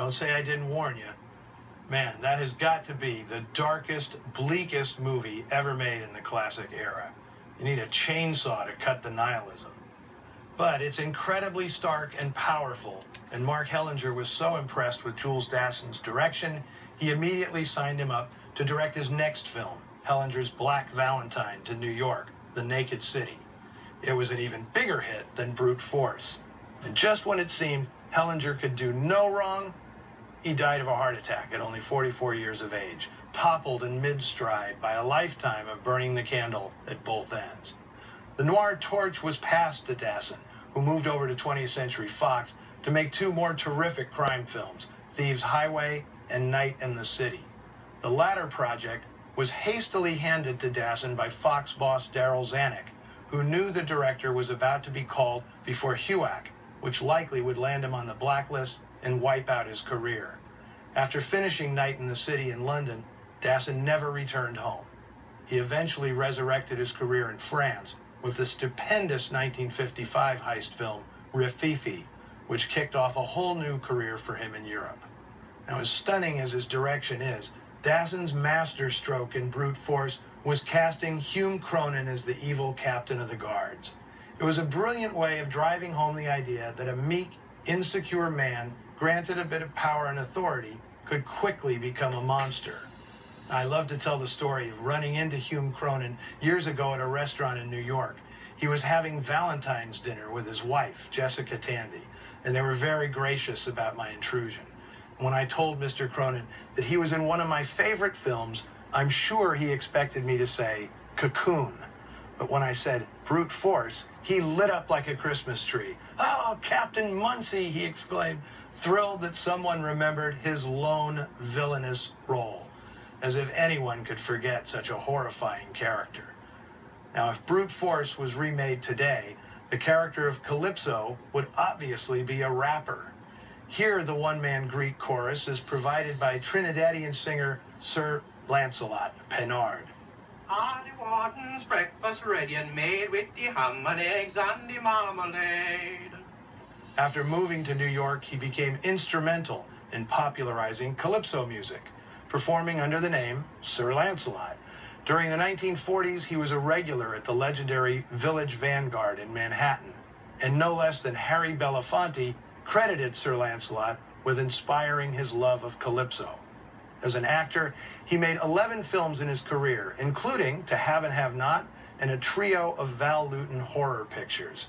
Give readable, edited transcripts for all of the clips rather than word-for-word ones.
Don't say I didn't warn you. Man, that has got to be the darkest, bleakest movie ever made in the classic era. You need a chainsaw to cut the nihilism. But it's incredibly stark and powerful, and Mark Hellinger was so impressed with Jules Dassin's direction, he immediately signed him up to direct his next film, Hellinger's Black Valentine to New York, The Naked City. It was an even bigger hit than Brute Force. And just when it seemed Hellinger could do no wrong, he died of a heart attack at only 44 years of age, toppled in mid-stride by a lifetime of burning the candle at both ends. The noir torch was passed to Dassin, who moved over to 20th Century Fox to make two more terrific crime films, Thieves Highway and Night in the City. The latter project was hastily handed to Dassin by Fox boss Darryl Zanuck, who knew the director was about to be called before HUAC, which likely would land him on the blacklist and wipe out his career. After finishing Night in the City in London, Dassin never returned home. He eventually resurrected his career in France with the stupendous 1955 heist film Rififi, which kicked off a whole new career for him in Europe. Now, as stunning as his direction is, Dassin's masterstroke in Brute Force was casting Hume Cronyn as the evil captain of the guards. It was a brilliant way of driving home the idea that a meek, insecure man, granted a bit of power and authority, could quickly become a monster. I love to tell the story of running into Hume Cronyn years ago at a restaurant in New York. He was having Valentine's dinner with his wife, Jessica Tandy, and they were very gracious about my intrusion. When I told Mr. Cronyn that he was in one of my favorite films, I'm sure he expected me to say Cocoon. But when I said Brute Force, he lit up like a Christmas tree. "Oh, Captain Muncie," he exclaimed, thrilled that someone remembered his lone villainous role, as if anyone could forget such a horrifying character. Now, if Brute Force was remade today, the character of Calypso would obviously be a rapper. Here, the one-man Greek chorus is provided by Trinidadian singer Sir Lancelot Pennard. Hardy Wharton's breakfast ready and made with the ham and eggs and the marmalade. After moving to New York, he became instrumental in popularizing calypso music, performing under the name Sir Lancelot. During the 1940s, he was a regular at the legendary Village Vanguard in Manhattan, and no less than Harry Belafonte credited Sir Lancelot with inspiring his love of calypso. As an actor, he made 11 films in his career, including To Have and Have Not and a trio of Val Lewton horror pictures.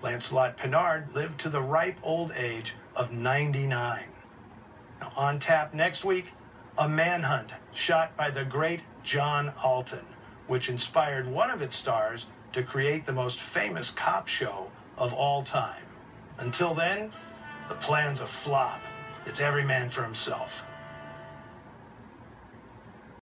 Lancelot Pennard lived to the ripe old age of 99. Now, on tap next week, A Manhunt shot by the great John Alton, which inspired one of its stars to create the most famous cop show of all time. Until then, the plan's a flop. It's every man for himself.